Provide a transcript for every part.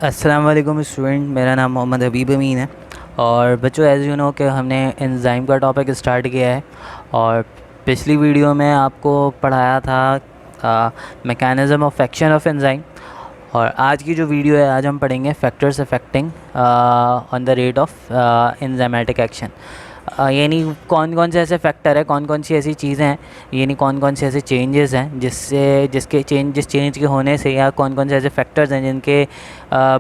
अस्सलाम वालेकुम स्टूडेंट, मेरा नाम मोहम्मद हबीब अमीन है। और बच्चों, एज़ यू नो कि हमने एंजाइम का टॉपिक स्टार्ट किया है। और पिछली वीडियो में आपको पढ़ाया था mechanism of action of enzyme. और आज की जो वीडियो है, आज हम पढ़ेंगे factors affecting on the rate of enzymatic action. यानी कौन कौन से ऐसे फैक्टर है, कौन कौन सी ऐसी चीज़ें हैं, यानी कौन कौन से ऐसे चेंजेस हैं जिस चेंज के होने से, या कौन कौन से ऐसे फैक्टर्स हैं जिनके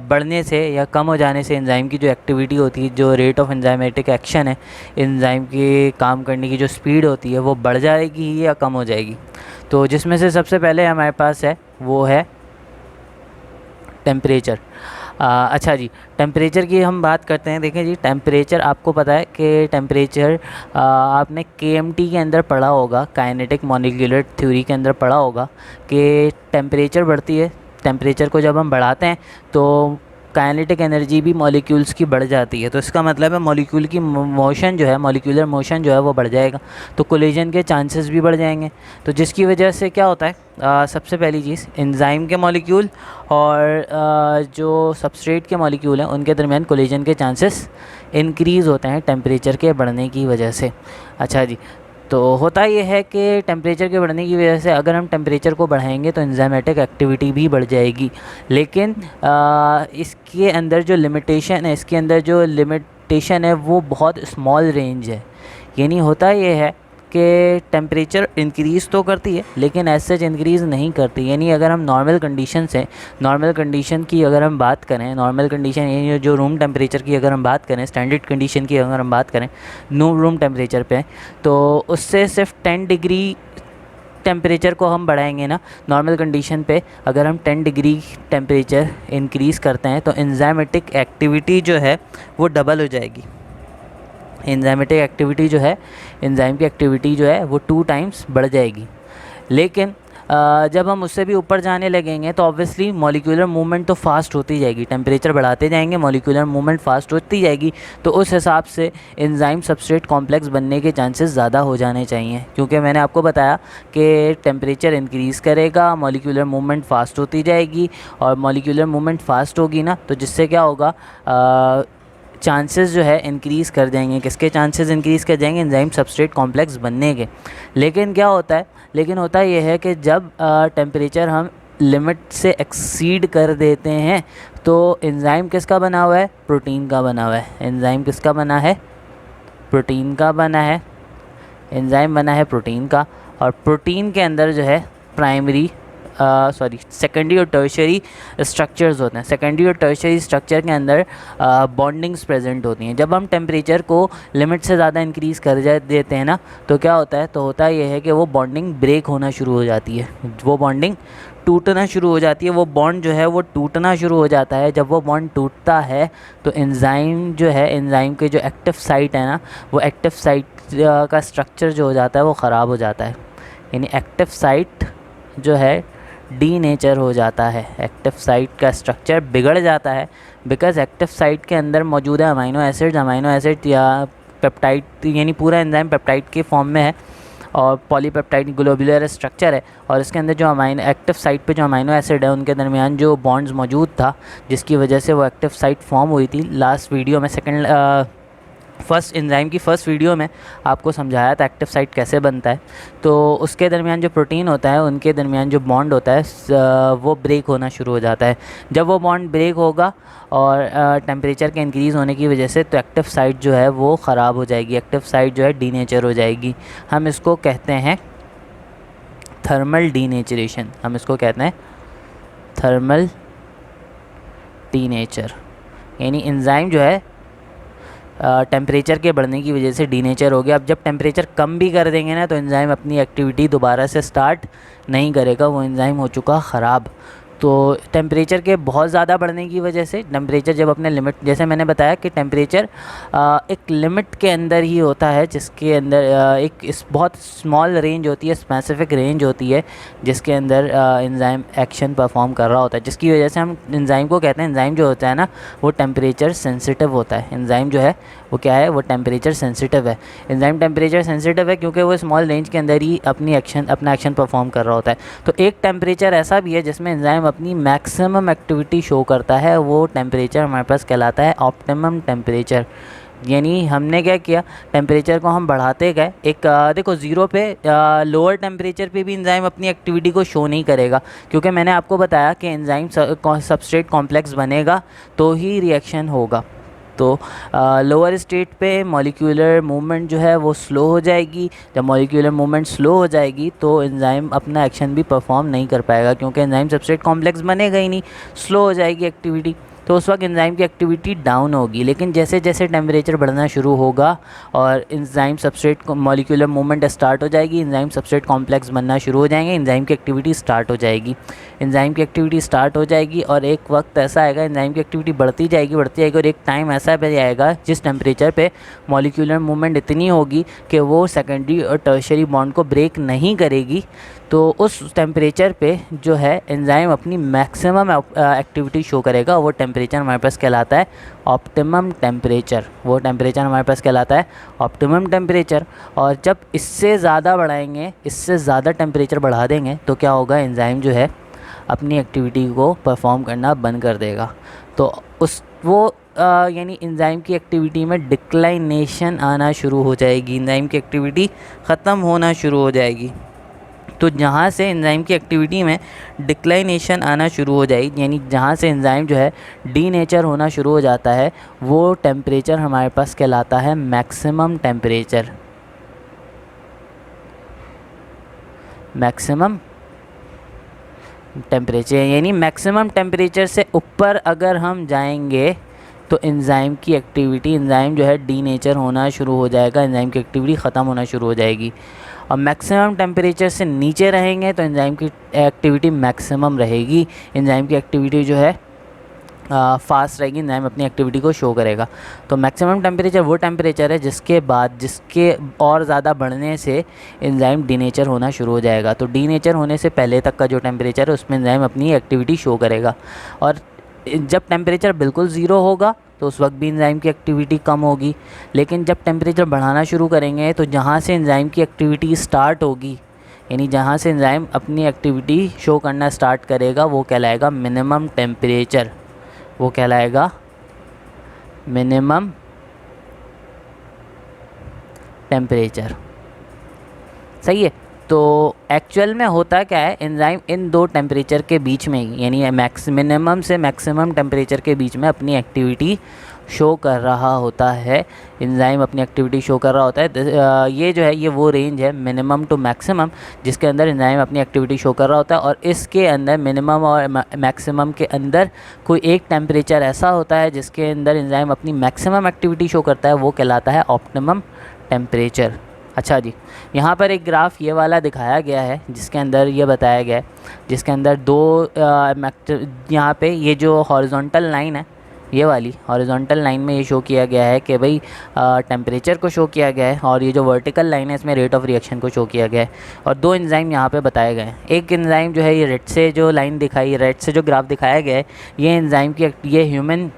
बढ़ने से या कम हो जाने से एंजाइम की जो एक्टिविटी होती है, जो रेट ऑफ एंजाइमेटिक एक्शन है, एंजाइम के काम करने की जो स्पीड होती है वो बढ़ जाएगी या कम हो जाएगी। तो जिसमें से सबसे पहले हमारे पास है वो है टेम्परेचर। अच्छा जी, टेम्परेचर की हम बात करते हैं। देखें जी, टेम्परेचर आपको पता है कि टेम्परेचर आपने केएमटी के अंदर पढ़ा होगा, काइनेटिक मॉलिक्यूलर थ्योरी के अंदर पढ़ा होगा कि टेम्परेचर बढ़ती है। टेम्परेचर को जब हम बढ़ाते हैं तो काइनेटिक एनर्जी भी मॉलिक्यूल्स की बढ़ जाती है। तो इसका मतलब है मॉलिक्यूल की मोशन जो है, मॉलिक्यूलर मोशन जो है वो बढ़ जाएगा, तो कोलिजन के चांसेस भी बढ़ जाएंगे। तो जिसकी वजह से क्या होता है, सबसे पहली चीज़, एंजाइम के मॉलिक्यूल और जो सबस्ट्रेट के मॉलिक्यूल हैं उनके दरमियान कोलिजन के चांसेस इंक्रीज़ होते हैं टेम्परेचर के बढ़ने की वजह से। अच्छा जी, तो होता ये है कि टेम्परेचर के बढ़ने की वजह से अगर हम टेम्परेचर को बढ़ाएंगे तो एंजाइमेटिक एक्टिविटी भी बढ़ जाएगी। लेकिन इसके अंदर जो लिमिटेशन है, वो बहुत स्मॉल रेंज है। यानी होता ये है कि टेम्परेचर इंक्रीज़ तो करती है लेकिन एज सच इंक्रीज़ नहीं करती। यानी अगर हम नॉर्मल कंडीशन की अगर हम बात करें, नॉर्मल कंडीशन यानी जो रूम टेम्परेचर की अगर हम बात करें, स्टैंडर्ड कंडीशन की अगर हम बात करें नो रूम टेम्परेचर पे, तो उससे सिर्फ 10 डिग्री टेम्परेचर को हम बढ़ाएंगे ना नॉर्मल कंडीशन पे। अगर हम 10 डिग्री टेम्परेचर इंक्रीज़ करते हैं तो एंजाइमेटिक एक्टिविटी जो है वो डबल हो जाएगी। एंजाइमेटिक एक्टिविटी जो है, एंजाइम की एक्टिविटी जो है वो 2 टाइम्स बढ़ जाएगी। लेकिन जब हम उससे भी ऊपर जाने लगेंगे तो ऑब्वियसली मॉलिक्यूलर मूवमेंट तो फास्ट होती जाएगी। टेम्परेचर बढ़ाते जाएंगे, मॉलिक्यूलर मूवमेंट फास्ट होती जाएगी, तो उस हिसाब से एंजाइम सबस्ट्रेट कॉम्प्लेक्स बनने के चांसेस ज़्यादा हो जाने चाहिए। क्योंकि मैंने आपको बताया कि टेम्परेचर इंक्रीज़ करेगा, मॉलिक्यूलर मूवमेंट फास्ट होती जाएगी, और मॉलिक्यूलर मूवमेंट फास्ट होगी ना, तो जिससे क्या होगा, चांसेस जो है इंक्रीज़ कर जाएंगे। किसके चांसेस इंक्रीज़ कर जाएंगे? एंजाइम सबस्ट्रेट कॉम्प्लेक्स बनने के। लेकिन क्या होता है, लेकिन होता यह है कि जब टेम्परेचर हम लिमिट से एक्सीड कर देते हैं तो एंजाइम किसका बना हुआ है? प्रोटीन का बना हुआ है। एंजाइम किसका बना है? प्रोटीन का बना है। एंजाइम बना है प्रोटीन का, और प्रोटीन के अंदर जो है सेकेंडरी और टर्शियरी स्ट्रक्चर्स होते हैं। सेकेंडरी और टर्शियरी स्ट्रक्चर के अंदर बॉन्डिंग्स प्रेजेंट होती हैं। जब हम टेम्परेचर को लिमिट से ज़्यादा इंक्रीज़ कर देते हैं ना, तो क्या होता है, तो होता ये है कि वो बॉन्डिंग ब्रेक होना शुरू हो जाती है, वो बॉन्डिंग टूटना शुरू हो जाती है, वो बॉन्ड जो है वो टूटना शुरू हो जाता है। जब वो बॉन्ड टूटता है तो एंजाइम जो है, एंजाइम के जो एक्टिव साइट है ना, वो एक्टिव साइट का स्ट्रक्चर जो हो जाता है वो ख़राब हो जाता है। यानी एक्टिव साइट जो है डीनेचर हो जाता है, एक्टिव साइट का स्ट्रक्चर बिगड़ जाता है। बिकॉज एक्टिव साइट के अंदर मौजूद है अमीनो एसिड या पेप्टाइड, यानी पूरा एंजाइम पेप्टाइड के फॉर्म में है, और पॉलीपेप्टाइड ग्लोबुलर स्ट्रक्चर है। और इसके अंदर जो एक्टिव साइट पे जो अमीनो एसिड है उनके दरमियान जो बॉन्ड्स मौजूद था, जिसकी वजह से वो एक्टिव साइट फॉर्म हुई थी। लास्ट वीडियो में एंजाइम की फ़र्स्ट वीडियो में आपको समझाया था एक्टिव साइट कैसे बनता है। तो उसके दरमियान जो प्रोटीन होता है, उनके दरमियान जो बॉन्ड होता है वो ब्रेक होना शुरू हो जाता है। जब वो बॉन्ड ब्रेक होगा और टेम्परेचर के इंक्रीज़ होने की वजह से, तो एक्टिव साइट जो है वो ख़राब हो जाएगी, एक्टिव साइट जो है डीनेचर हो जाएगी। हम इसको कहते हैं थर्मल डीनेचरेशन। हम इसको कहते हैं थर्मल डीनेचर। यानी एंजाइम जो है टेम्परेचर के बढ़ने की वजह से डीनेचर हो गया। अब जब टेम्परेचर कम भी कर देंगे ना, तो एंजाइम अपनी एक्टिविटी दोबारा से स्टार्ट नहीं करेगा, वो एंजाइम हो चुका ख़राब। तो टेम्परेचर के बहुत ज़्यादा बढ़ने की वजह से, टेम्परेचर जब अपने लिमिट, जैसे मैंने बताया कि टेम्परेचर एक लिमिट के अंदर ही होता है, जिसके अंदर बहुत स्मॉल रेंज होती है, स्पेसिफिक रेंज होती है, जिसके अंदर एंजाइम एक्शन परफॉर्म कर रहा होता है, जिसकी वजह से हम एंजाइम को कहते हैं, एंजाइम जो होता है ना वो टेम्परेचर सेंसिटिव होता है। एंजाइम जो है वो क्या है? वो टेम्परेचर सेंसिटिव है। एंजाइम टेम्परेचर सेंसिटिव है क्योंकि वो स्मॉल रेंज के अंदर ही अपना एक्शन परफॉर्म कर रहा होता है। तो एक टेम्परेचर ऐसा भी है जिसमें एंजाइम अपनी मैक्सिमम एक्टिविटी शो करता है, वो टेम्परेचर हमारे पास कहलाता है ऑप्टिमम टेम्परेचर। यानी हमने क्या किया, टेम्परेचर को हम बढ़ाते गए। एक देखो ज़ीरो पे लोअर टेम्परेचर पे भी एंजाइम अपनी एक्टिविटी को शो नहीं करेगा, क्योंकि मैंने आपको बताया कि एंजाइम सबस्ट्रेट कॉम्प्लेक्स बनेगा तो ही रिएक्शन होगा। तो लोअर स्टेट पे मॉलिक्यूलर मूवमेंट जो है वो स्लो हो जाएगी। जब मॉलिक्यूलर मूवमेंट स्लो हो जाएगी तो एंजाइम अपना एक्शन भी परफॉर्म नहीं कर पाएगा, क्योंकि एंजाइम सबस्ट्रेट कॉम्प्लेक्स बनेगा ही नहीं, स्लो हो जाएगी एक्टिविटी। तो उस वक्त एंजाइम की एक्टिविटी डाउन होगी। लेकिन जैसे जैसे टेम्परेचर बढ़ना शुरू होगा और enzyme substrate molecular movement start हो जाएगी, एंजाइम सबस्ट्रेट कॉम्प्लेक्स बनना शुरू हो जाएंगे, एंजाइम की एक्टिविटी स्टार्ट हो जाएगी। एंजाइम की एक्टिविटी स्टार्ट हो जाएगी और एक वक्त ऐसा आएगा, एंजाइम की एक्टिविटी बढ़ती जाएगी और एक टाइम ऐसा भी आएगा जिस टेम्परेचर पे मॉलिक्यूलर मूवमेंट इतनी होगी कि वो सेकेंडरी और टर्शियरी बॉन्ड को ब्रेक नहीं करेगी। तो उस टेम्परेचर पे जो है एंजाइम अपनी मैक्सिमम एक्टिविटी शो करेगा। वो टेम्परेचर हमारे पास कहलाता है ऑप्टिमम टेम्परेचर। वो टेम्परेचर हमारे पास कहलाता है ऑप्टिमम टेम्परेचर। और जब इससे ज़्यादा बढ़ाएंगे, इससे ज़्यादा टेम्परेचर बढ़ा देंगे तो क्या होगा, एंजाइम जो है अपनी एक्टिविटी को परफॉर्म करना बंद कर देगा। तो यानी एंजाइम की एक्टिविटी में डिक्लाइनेशन आना शुरू हो जाएगी, एंजाइम की एक्टिविटी ख़त्म होना शुरू हो जाएगी। तो जहाँ से एंजाइम की एक्टिविटी में डिक्लाइनेशन आना शुरू हो जाएगी, यानी जहाँ से एंजाइम जो है डीनेचर होना शुरू हो जाता है, वो टेम्परेचर हमारे पास कहलाता है मैक्सिमम टेम्परेचर। मैक्सिमम टेम्परेचर यानी मैक्सिमम टेम्परेचर से ऊपर अगर हम जाएंगे तो एंजाइम की एक्टिविटी, एंजाइम जो है डीनेचर होना शुरू हो जाएगा, एंजाइम की एक्टिविटी ख़त्म होना शुरू हो जाएगी। और मैक्सिमम टेम्परेचर से नीचे रहेंगे तो एंजाइम की एक्टिविटी मैक्सिमम रहेगी, एंजाइम की एक्टिविटी जो है फास्ट रहेगी, एंजाइम अपनी एक्टिविटी को शो करेगा। तो मैक्सिमम टेम्परेचर वो टेम्परेचर है जिसके और ज़्यादा बढ़ने से एंजाइम डीनेचर होना शुरू हो जाएगा। तो डीनेचर होने से पहले तक का जो टेम्परेचर है उसमें एंजाइम अपनी एक्टिविटी शो करेगा। और जब टेम्परेचर बिल्कुल ज़ीरो होगा तो उस वक्त भी एंजाइम की एक्टिविटी कम होगी। लेकिन जब टेम्परेचर बढ़ाना शुरू करेंगे तो जहाँ से एंजाइम की एक्टिविटी स्टार्ट होगी, यानी जहाँ से एंजाइम अपनी एक्टिविटी शो करना स्टार्ट करेगा, वो कहलाएगा मिनिमम टेम्परेचर। वो कहलाएगा मिनिमम टेम्परेचर। सही है। तो एक्चुअल में होता क्या है, एंजाइम इन दो टेम्परेचर के बीच में ही, यानी मिनिमम से मैक्सिमम टेम्परेचर के बीच में अपनी एक्टिविटी शो कर रहा होता है। एंजाइम अपनी एक्टिविटी शो कर रहा होता है। ये जो है ये वो रेंज है मिनिमम टू मैक्सिमम जिसके अंदर एंजाइम अपनी एक्टिविटी शो कर रहा होता है। और इसके अंदर मिनिमम और मैक्सिमम के अंदर कोई एक टेम्परेचर ऐसा होता है जिसके अंदर एंजाइम अपनी मैक्सिमम एक्टिविटी शो करता है, वो कहलाता है ऑप्टिमम टेम्परेचर। अच्छा जी, यहाँ पर एक ग्राफ ये वाला दिखाया गया है जिसके अंदर ये बताया गया है, जिसके अंदर यहाँ पे ये जो हॉरिजॉन्टल लाइन है, ये वाली हॉरिजॉन्टल लाइन में ये शो किया गया है कि भाई टेम्परेचर को शो किया गया है, और ये जो वर्टिकल लाइन है इसमें रेट ऑफ रिएक्शन को शो किया गया है। और दो एंजाइम यहाँ पे बताए गए हैं। एक एंजाइम जो है ये रेड से जो लाइन दिखाई, रेड से जो ग्राफ दिखाया गया है, ये एंजाइम की ये ह्यूमन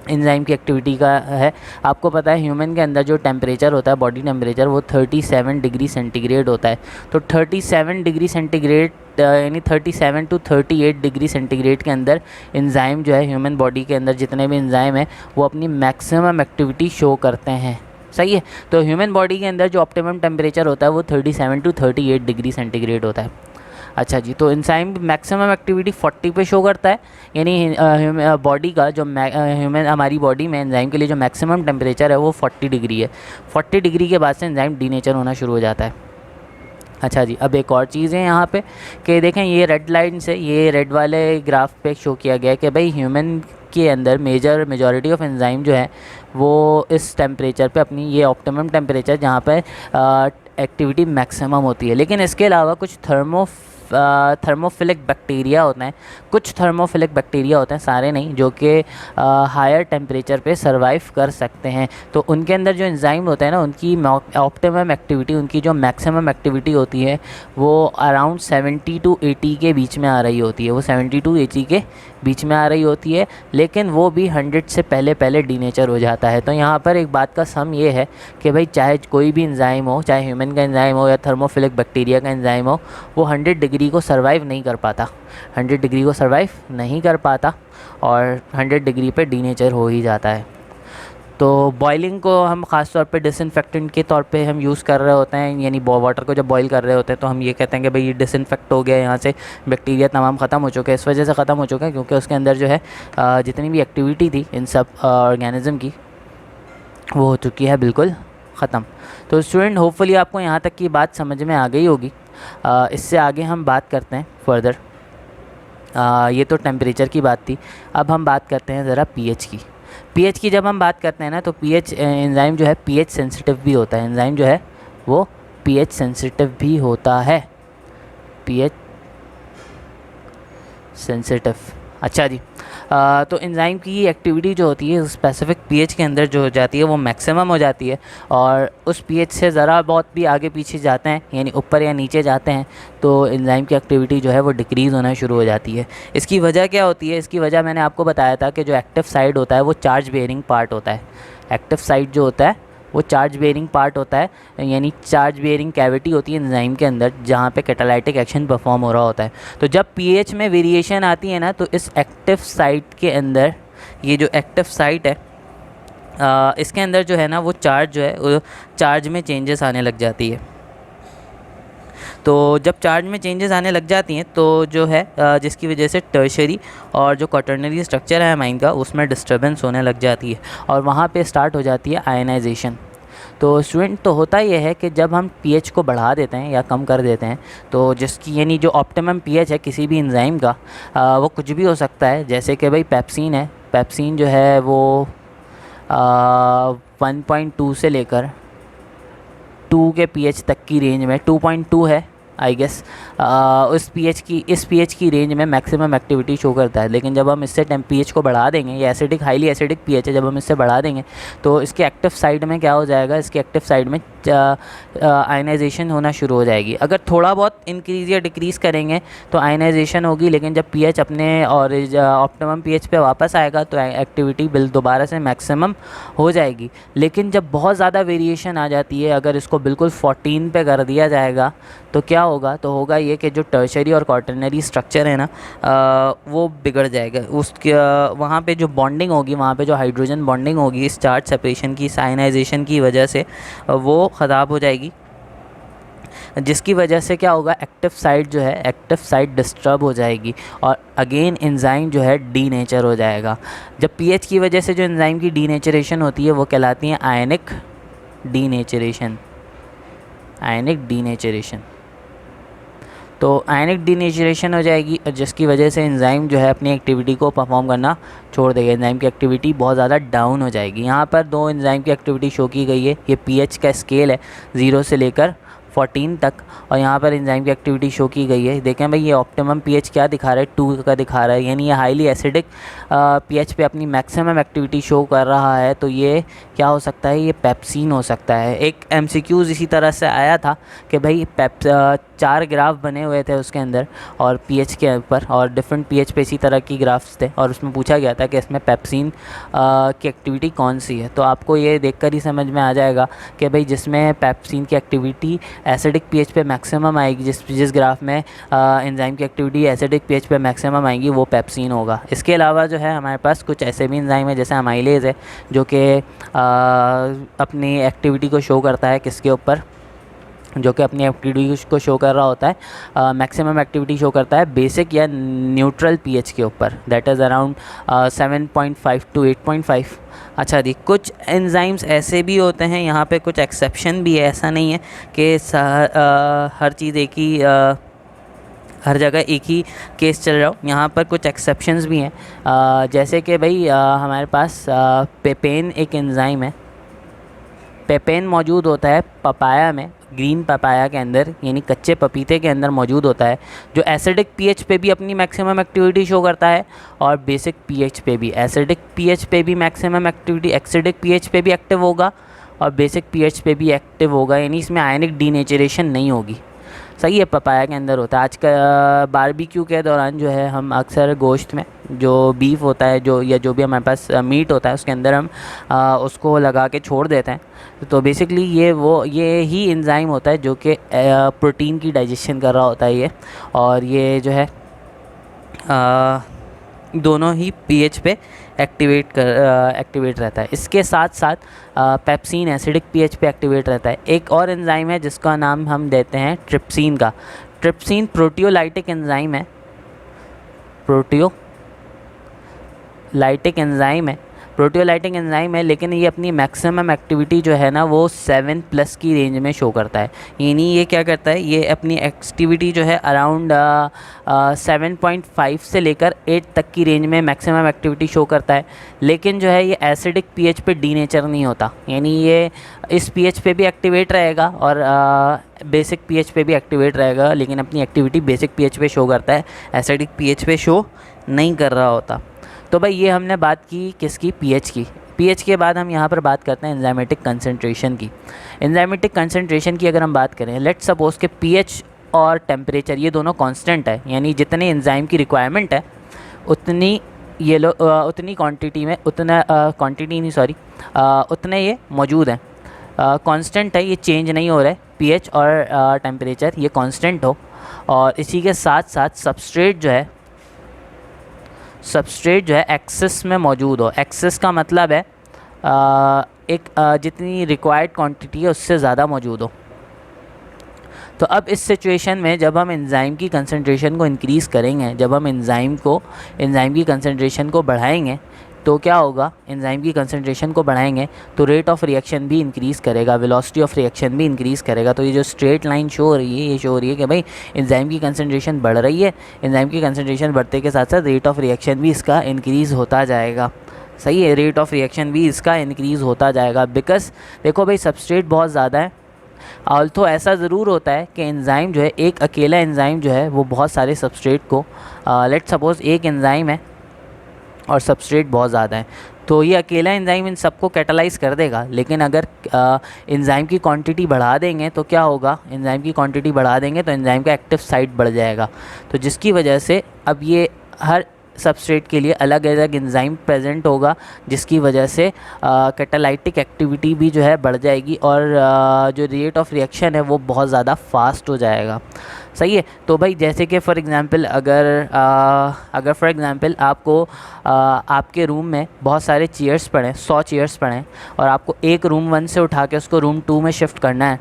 एंजाइम की एक्टिविटी का है। आपको पता है ह्यूमन के अंदर जो टेम्परेचर होता है, बॉडी टेम्परेचर, वो 37 डिग्री सेंटीग्रेड होता है। तो 37 डिग्री सेंटीग्रेड यानी 37 to 38 डिग्री सेंटीग्रेड के अंदर एंजाइम जो है ह्यूमन बॉडी के अंदर जितने भी एंजाइम है वो अपनी मैक्सिमम एक्टिविटी शो करते हैं। सही है। तो ह्यूमन बॉडी के अंदर जो ऑप्टिमम टेम्परेचर होता है वो 37 to 38 डिग्री सेंटीग्रेड होता है। अच्छा जी, तो एंजाइम मैक्सिमम एक्टिविटी 40 पे शो करता है, यानी बॉडी का जो ह्यूमन हमारी बॉडी में एंजाइम के लिए जो मैक्सिमम टेम्परेचर है वो 40 डिग्री है। 40 डिग्री के बाद से एंजाइम डीनेचर होना शुरू हो जाता है। अच्छा जी, अब एक और चीज़ है यहाँ पे कि देखें, ये रेड लाइन से ये रेड वाले ग्राफ पे शो किया गया है कि भाई ह्यूमन के अंदर मेजॉरिटी ऑफ एंजाइम जो है वो इस टेम्परेचर पे अपनी ये ऑप्टिमम टेम्परेचर जहाँ पे एक्टिविटी मैक्सिमम होती है। लेकिन इसके अलावा कुछ थर्मोफिलिक बैक्टीरिया होते हैं, कुछ थर्मोफिलिक बैक्टीरिया होते हैं, सारे नहीं, जो कि हायर टेम्परेचर पे सरवाइव कर सकते हैं। तो उनके अंदर जो एंजाइम होते हैं ना, उनकी ऑप्टिमम एक्टिविटी, उनकी जो मैक्सिमम एक्टिविटी होती है वो अराउंड 70 to 80 के बीच में आ रही होती है। वो 70 to 80 के बीच में आ रही होती है, लेकिन वो भी 100 से पहले डीनेचर हो जाता है। तो यहाँ पर एक बात का सम ये है कि भाई चाहे कोई भी एंजाइम हो, चाहे ह्यूमन का एंजाइम हो या थर्मोफिलिक बैक्टीरिया का एंजाइम हो, वो 100 डिग्री डिग्री को सर्वाइव नहीं कर पाता, 100 डिग्री को सर्वाइव नहीं कर पाता और 100 डिग्री पे डीनेचर हो ही जाता है। तो बॉइलिंग को हम ख़ास तौर पे डिसइंफेक्टेंट के तौर पे हम यूज़ कर रहे होते हैं, यानी वाटर को जब बॉईल कर रहे होते हैं तो हम ये कहते हैं कि भाई ये डिसइंफेक्ट हो गया, यहाँ से बैक्टीरिया तमाम ख़त्म हो चुके हैं। इस वजह से ख़त्म हो चुके हैं क्योंकि उसके अंदर जो है जितनी भी एक्टिविटी थी इन सब ऑर्गेनिज़म की वो हो चुकी है बिल्कुल ख़त्म। तो स्टूडेंट होपफुली आपको यहाँ तक की बात समझ में आ गई होगी। इससे आगे हम बात करते हैं फर्दर। ये तो टेम्परेचर की बात थी। अब हम बात करते हैं ज़रा पीएच की। पीएच की जब हम बात करते हैं ना तो पीएच एंजाइम जो है पीएच सेंसिटिव भी होता है। एंजाइम जो है वो पीएच सेंसिटिव भी होता है, पीएच सेंसिटिव। अच्छा जी। तो एंजाइम की एक्टिविटी जो होती है स्पेसिफिक पीएच के अंदर जो हो जाती है वो मैक्सिमम हो जाती है, और उस पीएच से ज़रा बहुत भी आगे पीछे जाते हैं यानी ऊपर या नीचे जाते हैं तो एंजाइम की एक्टिविटी जो है वो डिक्रीज़ होना शुरू हो जाती है। इसकी वजह क्या होती है? इसकी वजह मैंने आपको बताया था कि जो एक्टिव साइड होता है वो चार्ज बेयरिंग पार्ट होता है। एक्टिव साइड जो होता है वो चार्ज बेयरिंग पार्ट होता है, यानी चार्ज बेयरिंग कैविटी होती है एंजाइम के अंदर जहाँ पे कैटालाइटिक एक्शन परफॉर्म हो रहा होता है। तो जब पीएच में वेरिएशन आती है ना तो इस एक्टिव साइट के अंदर, ये जो एक्टिव साइट है इसके अंदर जो है ना वो चार्ज जो है वो चार्ज में चेंजेस आने लग जाती है। तो जब चार्ज में चेंजेस आने लग जाती हैं तो जो है जिसकी वजह से टर्शरी और जो क्वाटर्नरी स्ट्रक्चर है अमाइन का उसमें डिस्टर्बेंस होने लग जाती है और वहाँ पे स्टार्ट हो जाती है आयनाइजेशन। तो स्टूडेंट तो होता ये है कि जब हम पीएच को बढ़ा देते हैं या कम कर देते हैं तो जिसकी यानी जो ऑप्टिमम पीएच है किसी भी एंजाइम का वो कुछ भी हो सकता है। जैसे कि भाई पेप्सिन है, पेप्सिन जो है वो 1.2 से लेकर 2 के पीएच तक की रेंज में, 2.2 है आई गेस, इस पीएच की रेंज में मैक्सिमम एक्टिविटी शो करता है। लेकिन जब हम इससे पीएच को बढ़ा देंगे, ये एसिडिक हाईली एसिडिक पीएच है, जब हम इससे बढ़ा देंगे तो इसके एक्टिव साइड में क्या हो जाएगा, इसके एक्टिव साइड में आयनाइजेशन होना शुरू हो जाएगी। अगर थोड़ा बहुत इंक्रीज़ या डिक्रीज़ करेंगे तो आयनाइजेशन होगी, लेकिन जब पीएच अपने और ऑप्टिमम पीएच पे वापस आएगा तो एक्टिविटी बिल दोबारा से मैक्सिमम हो जाएगी। लेकिन जब बहुत ज़्यादा वेरिएशन आ जाती है, अगर इसको बिल्कुल 14 पे कर दिया जाएगा तो क्या होगा, तो होगा ये कि जो टर्शरी और क्वाटर्नरी स्ट्रक्चर है ना वो बिगड़ जाएगा। उसके वहाँ पे जो बॉन्डिंग होगी, वहाँ पे जो हाइड्रोजन बॉन्डिंग होगी इस चार्ज सेपरेशन की, साइनाइजेशन की वजह से वो ख़राब हो जाएगी, जिसकी वजह से क्या होगा, एक्टिव साइट जो है एक्टिव साइट डिस्टर्ब हो जाएगी और अगेन एंजाइम जो है डीनेचर हो जाएगा। जब पीएच की वजह से जो एंजाइम की डीनेचरेशन होती है वो कहलाती है आयनिक डीनेचरेशन। आयनिक डीनेचरेशन, तो आयनिक डीनेचरेशन हो जाएगी और जिसकी वजह से एंजाइम जो है अपनी एक्टिविटी को परफॉर्म करना छोड़ देगा। एंजाइम की एक्टिविटी बहुत ज़्यादा डाउन हो जाएगी। यहाँ पर 2 एंजाइम की एक्टिविटी शो की गई है। ये पीएच का स्केल है 0 से लेकर 14 तक, और यहाँ पर एंजाइम की एक्टिविटी शो की गई है। देखें भाई ये ऑप्टिमम पीएच क्या दिखा रहा है, 2 का दिखा रहा है, यानी ये हाईली एसिडिक पीएच पे अपनी मैक्सिमम एक्टिविटी शो कर रहा है। तो ये क्या हो सकता है, ये पेप्सिन हो सकता है। एक एमसीक्यूज़ इसी तरह से आया था कि भाई 4 ग्राफ बने हुए थे उसके अंदर और पीएच के ऊपर, और डिफरेंट पीएच पे इसी तरह की ग्राफ्स थे और उसमें पूछा गया था कि इसमें पेप्सिन की एक्टिविटी कौन सी है। तो आपको ये देखकर ही समझ में आ जाएगा कि भाई जिसमें पेप्सिन की एक्टिविटी एसिडिक पीएच पे मैक्सिमम आएगी, जिस ग्राफ में एंजाइम की एक्टिविटी एसिडिक पीएच पे मैक्सिमम आएगी वो पेप्सिन होगा। इसके अलावा जो है हमारे पास कुछ ऐसे भी एंजाइम है जैसे अमाइलेज है जो कि अपनी एक्टिविटी को शो करता है किसके ऊपर, जो कि अपनी एक्टिविटी को शो कर रहा होता है, मैक्सिमम एक्टिविटी शो करता है बेसिक या न्यूट्रल पीएच के ऊपर, दैट इज़ अराउंड 7.5 to 8.5। अच्छा जी, कुछ एंजाइम्स ऐसे भी होते हैं, यहाँ पे कुछ एक्सेप्शन भी है, ऐसा नहीं है कि हर चीज़ एक ही हर जगह एक ही केस चल रहा हो। यहाँ पर कुछ एक्सेप्शंस भी हैं, जैसे कि भाई हमारे पास पेपेन एक एंजाइम है। पेपेन मौजूद होता है पपाया में, ग्रीन पपाया के अंदर, यानी कच्चे पपीते के अंदर मौजूद होता है, जो एसिडिक पीएच पे भी अपनी मैक्सिमम एक्टिविटी शो करता है और बेसिक पीएच पे भी। एसिडिक पीएच पे भी मैक्सिमम एक्टिविटी, एक्सिडिक पीएच पे भी एक्टिव होगा और बेसिक पीएच पे भी एक्टिव होगा, यानी इसमें आयनिक डीनेचरेशन नहीं होगी। सही है, पपाया के अंदर होता है। आज का बारबेक्यू के दौरान जो है हम अक्सर गोश्त में जो बीफ होता है जो या जो भी हमारे पास मीट होता है उसके अंदर हम उसको लगा के छोड़ देते हैं। तो बेसिकली ये ही एंजाइम होता है जो कि प्रोटीन की डाइजेशन कर रहा होता है ये, और ये जो है दोनों ही पीएच पे एक्टिवेट रहता है। इसके साथ साथ पेप्सिन एसिडिक पीएच पे एक्टिवेट रहता है। एक और एंजाइम है जिसका नाम हम देते हैं ट्रिप्सिन का। ट्रिप्सिन प्रोटियोलाइटिक एंजाइम है, प्रोटियोलाइटिक एंजाइम है, लेकिन ये अपनी मैक्सिमम एक्टिविटी जो है ना वो 7+ की रेंज में शो करता है। यानी ये क्या करता है, ये अपनी एक्टिविटी जो है अराउंड 7.5 से लेकर 8 तक की रेंज में मैक्सिमम एक्टिविटी शो करता है। लेकिन जो है ये एसिडिक पीएच पे डीनेचर नहीं होता, यानी ये इस पीएच पे भी एक्टिवेट रहेगा और बेसिक पीएच पे भी एक्टिवेट रहेगा, लेकिन अपनी एक्टिविटी बेसिक पीएच पे शो करता है, एसिडिक पीएच पे शो नहीं कर रहा होता। तो भाई ये हमने बात की किसकी, पीएच की। पीएच के बाद हम यहाँ पर बात करते हैं एंजाइमेटिक कंसंट्रेशन की। एंजाइमेटिक कंसंट्रेशन की अगर हम बात करें, लेट्स सपोज के पीएच और टेम्परेचर ये दोनों कांस्टेंट है, यानी जितने एंजाइम की रिक्वायरमेंट है उतनी उतनी क्वांटिटी में उतने ये मौजूद हैं। कांस्टेंट है, ये चेंज नहीं हो रहा है, पीएच और टेम्परेचर ये कांस्टेंट हो। और इसी के साथ साथ सबस्ट्रेट जो है एक्सेस में मौजूद हो। एक्सेस का मतलब है जितनी रिक्वायर्ड क्वांटिटी है उससे ज़्यादा मौजूद हो। तो अब इस सिचुएशन में जब हम एंजाइम की कंसंट्रेशन को इंक्रीज़ करेंगे, जब हम एंजाइम की कंसंट्रेशन को बढ़ाएंगे तो क्या होगा, एंजाइम की कंसंट्रेशन को बढ़ाएंगे तो रेट ऑफ रिएक्शन भी इंक्रीज़ करेगा, वेलोसिटी ऑफ रिएक्शन भी इंक्रीज़ करेगा। तो ये जो स्ट्रेट लाइन शो हो रही है, ये शो हो रही है कि भाई एंजाइम की कंसंट्रेशन बढ़ रही है। एंजाइम की कंसंट्रेशन बढ़ते के साथ साथ रेट ऑफ रिएक्शन भी इसका इंक्रीज़ होता जाएगा। सही है, रेट ऑफ रिएक्शन भी इसका इंक्रीज़ होता जाएगा, बिकॉज देखो भाई सबस्ट्रेट बहुत ज़्यादा है। ऑल्थो ऐसा ज़रूर होता है कि एंजाइम जो है, एक अकेला एंजाइम जो है वो बहुत सारे सबस्ट्रेट को, लेट्स सपोज एक एंजाइम है और सबस्ट्रेट बहुत ज़्यादा है, तो ये अकेला एंजाइम इन सबको कैटालाइज़ कर देगा। लेकिन अगर एंजाइम की क्वांटिटी बढ़ा देंगे तो क्या होगा, एंजाइम की क्वांटिटी बढ़ा देंगे तो एंजाइम का एक्टिव साइट बढ़ जाएगा। तो जिसकी वजह से अब ये हर सबस्ट्रेट के लिए अलग अलग एंजाइम प्रेजेंट होगा, जिसकी वजह से कैटालाइटिक एक्टिविटी भी जो है बढ़ जाएगी और जो रेट ऑफ रिएक्शन है वो बहुत ज़्यादा फास्ट हो जाएगा। सही है। तो भाई जैसे कि फॉर एग्ज़ाम्पल अगर फॉर एग्ज़ाम्पल आपको आपके रूम में बहुत सारे चेयर्स पड़े, 100 चेयर्स पड़े और आपको एक रूम 1 से उठा के उसको रूम 2 में शिफ्ट करना है,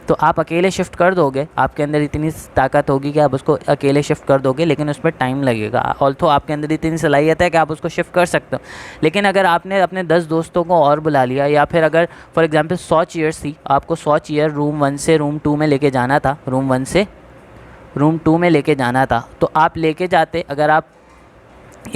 तो आप अकेले शिफ्ट कर दोगे, आपके अंदर इतनी ताकत होगी कि आप उसको अकेले शिफ्ट कर दोगे, लेकिन उसमें टाइम लगेगा। ऑल्थो आपके अंदर इतनी सलाहियत है कि आप उसको शिफ्ट कर सकते हो। लेकिन अगर आपने अपने 10 दोस्तों को और बुला लिया, या फिर अगर फॉर एग्ज़ाम्पल 100 चेयर्स थी, आपको 100 चेयर रूम 1 से रूम 2 में लेके जाना था, रूम 1 से रूम 2 में लेके जाना था, तो आप लेके जाते, अगर आप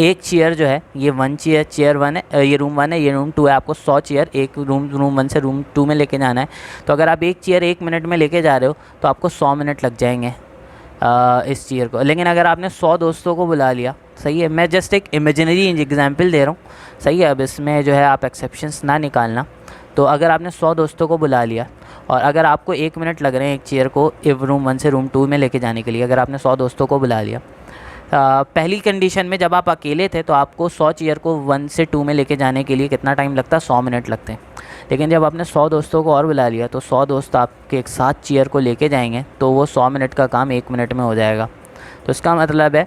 एक चेयर जो है, ये चेयर 1 है, ये रूम 1 है, ये रूम 2 है, आपको 100 चेयर एक रूम 1 से रूम 2 में लेके जाना है। तो अगर आप एक चेयर 1 मिनट में लेके जा रहे हो तो आपको 100 मिनट लग जाएंगे इस चेयर को। लेकिन अगर आपने 100 दोस्तों को बुला लिया, सही है, मैं जस्ट एक इमेजिनरी एग्जांपल दे रहा हूँ, सही है, अब इसमें जो है आप एक्सेप्शंस ना निकालना। तो अगर आपने 100 दोस्तों को बुला लिया और अगर आपको 1 मिनट लग रहे हैं एक चेयर को रूम 1 से रूम 2 में लेके जाने के लिए, अगर आपने 100 दोस्तों को बुला लिया, पहली कंडीशन में जब आप अकेले थे तो आपको 100 चेयर को 1 से 2 में लेके जाने के लिए कितना टाइम लगता, 100 मिनट लगते हैं। लेकिन जब आपने 100 दोस्तों को और बुला लिया तो 100 दोस्त आपके एक साथ चेयर को लेके जाएंगे, तो वो 100 मिनट का काम 1 मिनट में हो जाएगा। तो इसका मतलब है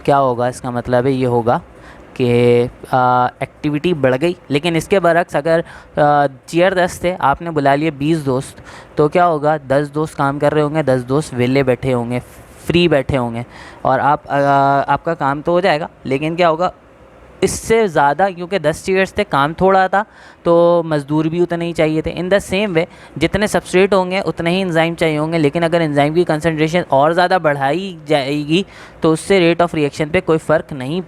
क्या होगा, इसका मतलब है ये होगा कि एक्टिविटी बढ़ गई। लेकिन इसके बरक्स अगर चेयर 10 थे, आपने बुला लिए 20 दोस्त, तो क्या होगा, 10 दोस्त काम कर रहे होंगे, 10 दोस्त वेले बैठे होंगे, फ्री बैठे होंगे, और आपका काम तो हो जाएगा। लेकिन क्या होगा, इससे ज़्यादा, क्योंकि 10 चेयर्स थे, काम थोड़ा था, तो मज़दूर भी उतने ही चाहिए थे। इन द सेम वे जितने सबस्ट्रेट होंगे उतने ही एंजाइम चाहिए होंगे, लेकिन अगर एंजाइम की कंसंट्रेशन और ज़्यादा बढ़ाई जाएगी तो उससे रेट ऑफ रिएक्शन पे कोई फ़र्क नहीं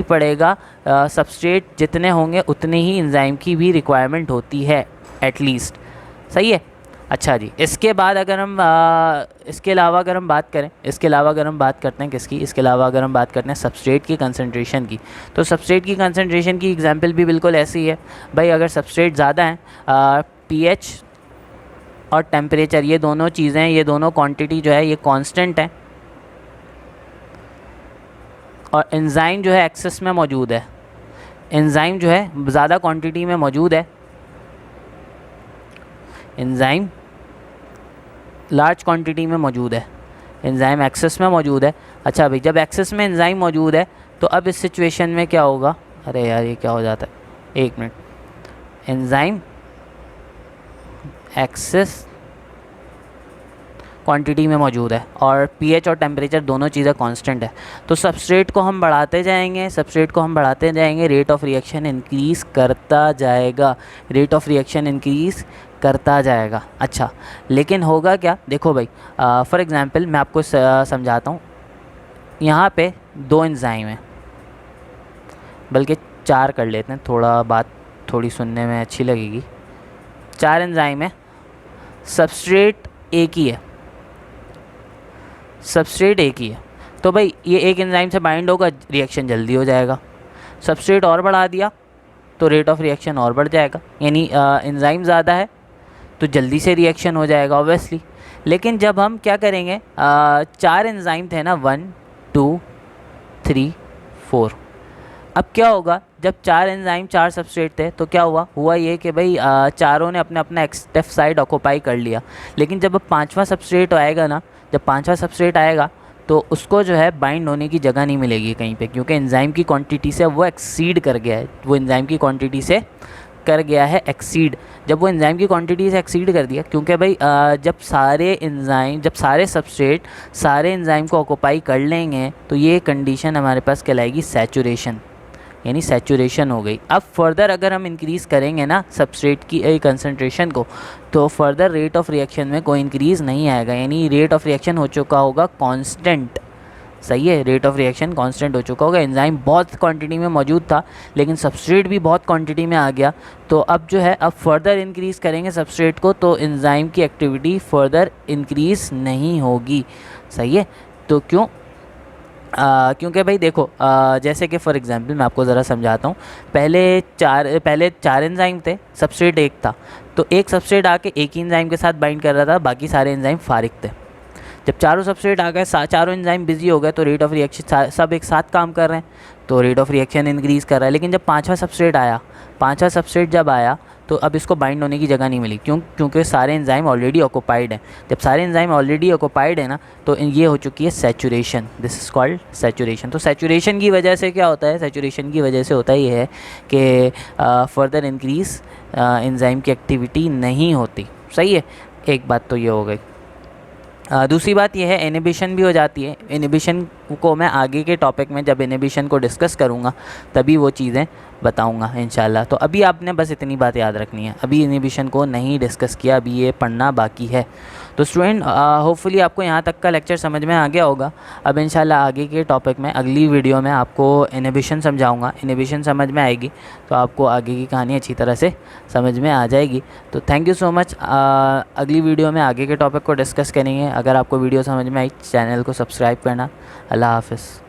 पड़ेगा, सबस्ट्रेट जितने होंगे उतने ही एंजाइम की भी रिक्वायरमेंट होती है एटलीस्ट। सही है। अच्छा जी, इसके बाद अगर हम इसके अलावा अगर हम बात करते हैं किसकी, इसके अलावा अगर हम बात करते हैं सबस्ट्रेट की कंसंट्रेशन की, तो सबस्ट्रेट की कंसंट्रेशन की एग्जांपल भी बिल्कुल ऐसी है। भाई अगर सबस्ट्रेट ज़्यादा है, पीएच और टेम्परेचर, ये दोनों चीज़ें, ये दोनों क्वांटिटी जो है ये कांस्टेंट है, और एंजाइम जो है एक्सेस में मौजूद है, एंजाइम जो है ज़्यादा क्वांटिटी में मौजूद है, एंजाइम लार्ज क्वांटिटी में मौजूद है, एंजाइम एक्सेस में मौजूद है। अच्छा भाई, जब एक्सेस में एंजाइम मौजूद है तो अब इस सिचुएशन में क्या होगा, अरे यार ये क्या हो जाता है, एक मिनट, एंजाइम एक्सेस क्वांटिटी में मौजूद है और पीएच और टेम्परेचर दोनों चीज़ें कांस्टेंट है, तो सबस्ट्रेट को हम बढ़ाते जाएंगे, सबस्ट्रेट को हम बढ़ाते जाएंगे, रेट ऑफ रिएक्शन इंक्रीज़ करता जाएगा, रेट ऑफ रिएक्शन इंक्रीज़ करता जाएगा। अच्छा, लेकिन होगा क्या, देखो भाई, फॉर एग्जांपल मैं आपको समझाता हूँ। यहाँ पे 2 एंजाइम हैं, बल्कि 4 कर लेते हैं, थोड़ा बात थोड़ी सुनने में अच्छी लगेगी। 4 एंजाइम है, सबस्ट्रेट एक ही है, सबस्ट्रेट एक ही है, तो भाई ये एक एंजाइम से बाइंड होगा, रिएक्शन जल्दी हो जाएगा। सबस्ट्रेट और बढ़ा दिया तो रेट ऑफ रिएक्शन और बढ़ जाएगा, यानी एंजाइम ज़्यादा है तो जल्दी से रिएक्शन हो जाएगा ऑब्वियसली। लेकिन जब हम क्या करेंगे, 4 एंजाइम थे ना, 1 2 3 4, अब क्या होगा, जब 4 एंजाइम 4 सबस्ट्रेट थे तो क्या हुआ ये कि भाई चारों ने अपना अपना एक्टिव साइड ऑक्यूपाई कर लिया। लेकिन जब अब 5वां सबस्ट्रेट आएगा ना, जब 5वां सबस्ट्रेट आएगा तो उसको जो है बाइंड होने की जगह नहीं मिलेगी कहीं पे, क्योंकि एंजाइम की क्वांटिटी से वो एक्सीड कर गया है, वो एंजाइम की क्वांटिटी से कर गया है एक्सीड। जब वो एंजाइम की क्वांटिटी से एक्सीड कर दिया, क्योंकि भाई जब सारे सबस्ट्रेट सारे एंजाइम को ऑक्यूपाई कर लेंगे तो ये कंडीशन हमारे पास कहलाएगी सैचुरेशन, यानी सैचुरेशन हो गई। अब फर्दर अगर हम इंक्रीज़ करेंगे ना सबस्ट्रेट की कंसंट्रेशन को, तो फर्दर रेट ऑफ रिएक्शन में कोई इंक्रीज़ नहीं आएगा, यानी रेट ऑफ रिएक्शन हो चुका होगा कांस्टेंट। सही है, रेट ऑफ रिएक्शन कांस्टेंट हो चुका होगा। एंजाइम बहुत क्वांटिटी में मौजूद था लेकिन सबस्ट्रेट भी बहुत क्वांटिटी में आ गया, तो अब जो है अब फर्दर इंक्रीज़ करेंगे सबस्ट्रेट को तो एंजाइम की एक्टिविटी फर्दर इंक्रीज़ नहीं होगी। सही है, तो क्यों, क्योंकि भाई देखो, जैसे कि फॉर एग्जांपल मैं आपको ज़रा समझाता हूँ। पहले चार एंजाइम थे, सबस्ट्रेट एक था, तो एक सबस्ट्रेट आके एक ही एंजाइम के साथ बाइंड कर रहा था, बाकी सारे एंजाइम फारिग थे। जब चारों सबस्ट्रेट आ गए, चारों एंजाइम बिजी हो गए, तो रेट ऑफ रिएक्शन सब एक साथ काम कर रहे हैं तो रेट ऑफ रिएक्शन इंक्रीज़ कर रहा है। लेकिन जब 5वां सबस्ट्रेट जब आया तो अब इसको बाइंड होने की जगह नहीं मिली, क्योंकि सारे एंजाइम ऑलरेडी ऑक्यूपाइड हैं। जब सारे एंजाइम ऑलरेडी ऑक्यूपाइड है ना, तो ये हो चुकी है saturation, this is called saturation. तो सैचुरेशन की वजह से क्या होता है, सैचुरेशन की वजह से होता ये है कि फर्दर इंक्रीज़ एंजाइम की एक्टिविटी नहीं होती। सही है, एक बात तो ये हो गई। दूसरी बात यह है, इनहिबिशन भी हो जाती है। इनहिबिशन को मैं आगे के टॉपिक में जब इनहिबिशन को डिस्कस करूँगा तभी वो चीज़ें बताऊँगा इंशाल्लाह। तो अभी आपने बस इतनी बात याद रखनी है, अभी इनहिबिशन को नहीं डिस्कस किया, अभी ये पढ़ना बाकी है। तो स्टूडेंट, होपफुली आपको यहाँ तक का लेक्चर समझ में आ गया होगा। अब इंशाल्लाह आगे के टॉपिक में अगली वीडियो में आपको इनहिबिशन समझाऊँगा। इनहिबिशन समझ में आएगी तो आपको आगे की कहानी अच्छी तरह से समझ में आ जाएगी। तो थैंक यू सो मच। अगली वीडियो में आगे के टॉपिक को डिस्कस करेंगे। अगर आपको वीडियो समझ में आई, चैनल को सब्सक्राइब करना। अल्लाह हाफ़िज़।